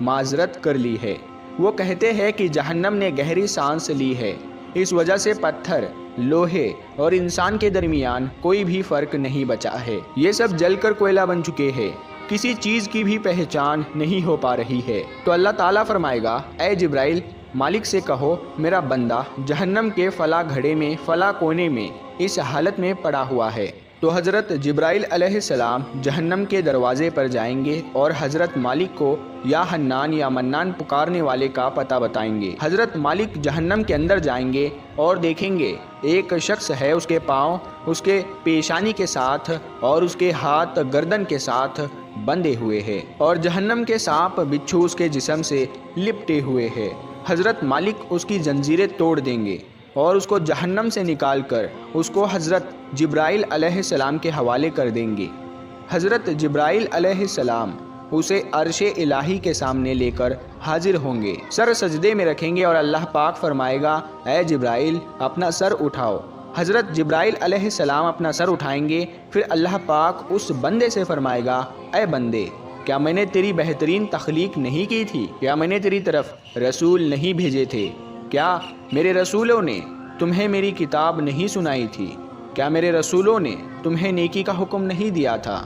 معذرت کر لی ہے۔ وہ کہتے ہیں کہ جہنم نے گہری سانس لی ہے، اس وجہ سے پتھر، لوہے اور انسان کے درمیان کوئی بھی فرق نہیں بچا ہے۔ یہ سب جل کر کوئلہ بن چکے ہیں، کسی چیز کی بھی پہچان نہیں ہو پا رہی ہے۔ تو اللہ تعالیٰ فرمائے گا، اے جبرائیل، مالک سے کہو میرا بندہ جہنم کے فلاں گھڑے میں فلاں کونے میں اس حالت میں پڑا ہوا ہے۔ تو حضرت جبرائیل علیہ السلام جہنم کے دروازے پر جائیں گے اور حضرت مالک کو یا حنان یا منان پکارنے والے کا پتہ بتائیں گے۔ حضرت مالک جہنم کے اندر جائیں گے اور دیکھیں گے ایک شخص ہے، اس کے پاؤں اس کے پیشانی کے ساتھ اور اس کے ہاتھ گردن کے ساتھ بندھے ہوئے ہیں اور جہنم کے سانپ بچھو اس کے جسم سے لپٹے ہوئے ہیں۔ حضرت مالک اس کی زنجیریں توڑ دیں گے اور اس کو جہنم سے نکال کر اس کو حضرت جبرائیل علیہ السلام کے حوالے کر دیں گے۔ حضرت جبرائیل علیہ السلام اسے عرش الہی کے سامنے لے کر حاضر ہوں گے، سر سجدے میں رکھیں گے اور اللہ پاک فرمائے گا، اے جبرائیل اپنا سر اٹھاؤ۔ حضرت جبرائیل علیہ السلام اپنا سر اٹھائیں گے، پھر اللہ پاک اس بندے سے فرمائے گا، اے بندے، کیا میں نے تیری بہترین تخلیق نہیں کی تھی؟ کیا میں نے تیری طرف رسول نہیں بھیجے تھے؟ کیا میرے رسولوں نے تمہیں میری کتاب نہیں سنائی تھی؟ کیا میرے رسولوں نے تمہیں نیکی کا حکم نہیں دیا تھا؟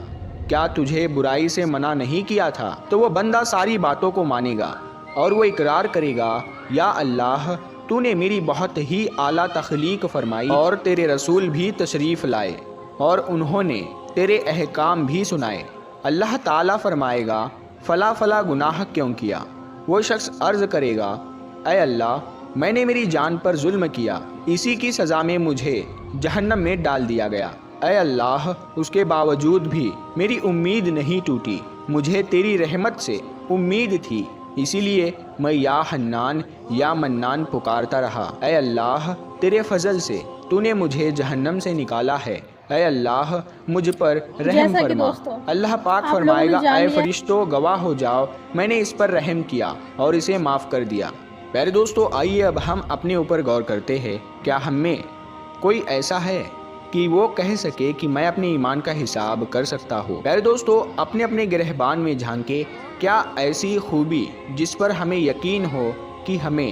کیا تجھے برائی سے منع نہیں کیا تھا؟ تو وہ بندہ ساری باتوں کو مانے گا اور وہ اقرار کرے گا، یا اللہ، تو نے میری بہت ہی اعلیٰ تخلیق فرمائی اور تیرے رسول بھی تشریف لائے اور انہوں نے تیرے احکام بھی سنائے۔ اللہ تعالیٰ فرمائے گا، فلاں فلاں گناہ کیوں کیا؟ وہ شخص عرض کرے گا، اے اللہ، میں نے میری جان پر ظلم کیا، اسی کی سزا میں مجھے جہنم میں ڈال دیا گیا۔ اے اللہ، اس کے باوجود بھی میری امید نہیں ٹوٹی، مجھے تیری رحمت سے امید تھی، اسی لیے میں یا حنان یا منان پکارتا رہا۔ اے اللہ، تیرے فضل سے تو نے مجھے جہنم سے نکالا ہے، اے اللہ مجھ پر رحم فرما۔ اللہ پاک فرمائے گا، اے فرشتوں گواہ ہو جاؤ، میں نے اس پر رحم کیا اور اسے معاف کر دیا۔ پیارے دوستو، آئیے اب ہم اپنے اوپر غور کرتے ہیں، کیا ہم میں کوئی ایسا ہے کہ وہ کہہ سکے کہ میں اپنے ایمان کا حساب کر سکتا ہوں؟ پیارے دوستو، اپنے اپنے گرہبان میں جھانکے، کیا ایسی خوبی جس پر ہمیں یقین ہو کہ ہمیں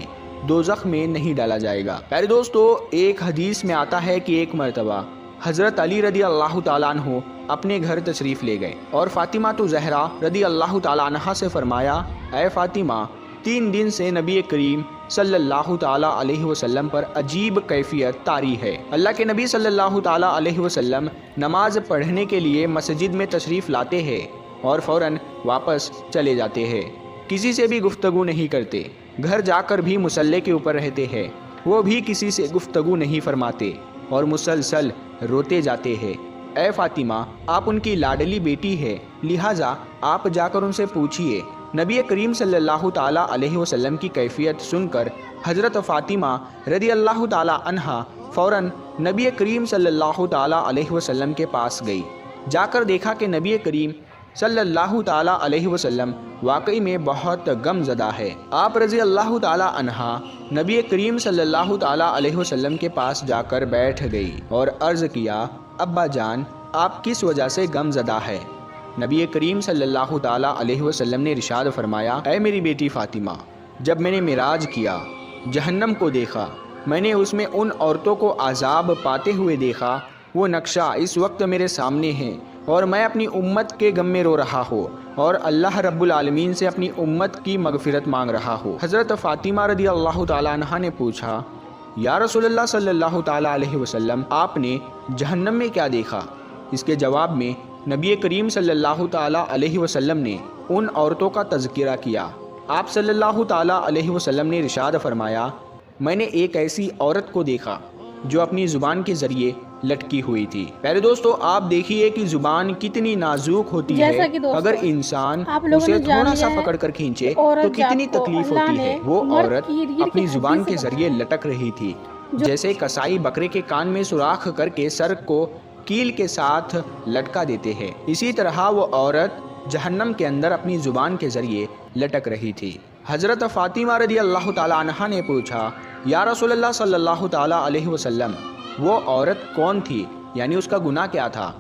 دوزخ میں نہیں ڈالا جائے گا؟ پیارے دوستو، ایک حدیث میں آتا ہے کہ ایک مرتبہ حضرت علی رضی اللہ تعالیٰ عنہ اپنے گھر تشریف لے گئے اور فاطمہ زہرا رضی اللہ تعالیٰ عنہا سے فرمایا، اے فاطمہ، 3 دن سے نبی کریم صلی اللہ تعالیٰ علیہ وسلم پر عجیب کیفیت طاری ہے۔ اللہ کے نبی صلی اللہ تعالیٰ علیہ وسلم نماز پڑھنے کے لیے مسجد میں تشریف لاتے ہیں اور فوراً واپس چلے جاتے ہیں، کسی سے بھی گفتگو نہیں کرتے، گھر جا کر بھی مصلی کے اوپر رہتے ہیں، وہ بھی کسی سے گفتگو نہیں فرماتے اور مسلسل روتے جاتے ہیں۔ اے فاطمہ، آپ ان کی لاڈلی بیٹی ہے، لہٰذا آپ جا کر ان سے پوچھئے۔ نبی کریم صلی اللہ تعالیٰ علیہ وسلم کی کیفیت سن کر حضرت فاطمہ رضی اللہ تعالیٰ عنہا فوراً نبی کریم صلی اللہ تعالیٰ علیہ وسلم کے پاس گئی۔ جا کر دیکھا کہ نبی کریم صلی اللہ تعالیٰ علیہ وسلم واقعی میں بہت غم زدہ ہے۔ آپ رضی اللہ تعالیٰ عنہا نبی کریم صلی اللہ تعالیٰ علیہ وسلم کے پاس جا کر بیٹھ گئی اور عرض کیا، ابا جان، آپ کس وجہ سے غم زدہ ہے؟ نبی کریم صلی اللہ تعالیٰ علیہ وسلم نے ارشاد فرمایا، اے میری بیٹی فاطمہ، جب میں نے معراج کیا، جہنم کو دیکھا، میں نے اس میں ان عورتوں کو عذاب پاتے ہوئے دیکھا، وہ نقشہ اس وقت میرے سامنے ہے اور میں اپنی امت کے غم میں رو رہا ہوں اور اللہ رب العالمین سے اپنی امت کی مغفرت مانگ رہا ہوں۔ حضرت فاطمہ رضی اللہ تعالیٰ عنہا نے پوچھا، یا رسول اللہ صلی اللہ تعالیٰ علیہ وسلم، آپ نے جہنم میں کیا دیکھا؟ اس کے جواب میں نبی کریم صلی اللہ تعالیٰ علیہ وسلم نے ان عورتوں کا تذکرہ کیا۔ آپ صلی اللہ تعالیٰ علیہ وسلم نے ارشاد فرمایا، میں نے ایک ایسی عورت کو دیکھا جو اپنی زبان کے ذریعے لٹکی ہوئی تھی۔ پیارے دوستو، آپ دیکھیے کہ زبان کتنی نازک ہوتی ہے، اگر انسان اسے تھوڑا سا پکڑ کر کھینچے تو کتنی تکلیف ہوتی ہے۔ وہ عورت اپنی زبان کے ذریعے لٹک رہی تھی، جیسے کسائی بکرے کے کان میں سوراخ کر کے سر کو کیل کے ساتھ لٹکا دیتے ہیں، اسی طرح وہ عورت جہنم کے اندر اپنی زبان کے ذریعے لٹک رہی تھی۔ حضرت فاطمہ رضی اللہ تعالیٰ عنہا نے پوچھا، یا رسول اللہ صلی اللہ تعالیٰ علیہ وسلم، وہ عورت کون تھی، یعنی اس کا گناہ کیا تھا؟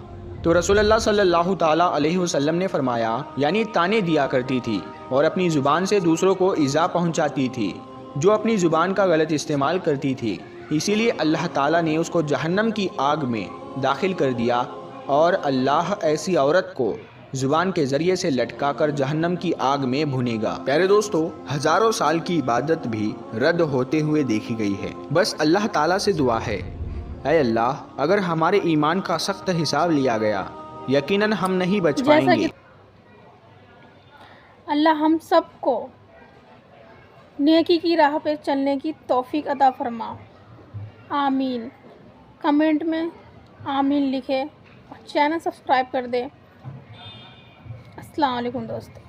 تو رسول اللہ صلی اللہ تعالیٰ علیہ وسلم نے فرمایا یعنی تانے دیا کرتی تھی اور اپنی زبان سے دوسروں کو ایذا پہنچاتی تھی، جو اپنی زبان کا غلط استعمال کرتی تھی، اسی لیے اللہ تعالیٰ نے اس کو جہنم کی آگ میں داخل کر دیا، اور اللہ ایسی عورت کو زبان کے ذریعے سے لٹکا کر جہنم کی آگ میں بھونے گا۔ پیارے دوستو، ہزاروں سال کی عبادت بھی رد ہوتے ہوئے دیکھی گئی ہے۔ بس اللہ تعالیٰ سے دعا ہے، اے اللہ اگر ہمارے ایمان کا سخت حساب لیا گیا یقیناً ہم نہیں بچ پائیں جیسا گے۔ کہ اللہ ہم سب کو نیکی کی راہ پہ چلنے کی توفیق عطا فرما، آمین۔ کمنٹ میں آمین لکھے اور چینل سبسکرائب کر دے۔ السلام علیکم دوستو۔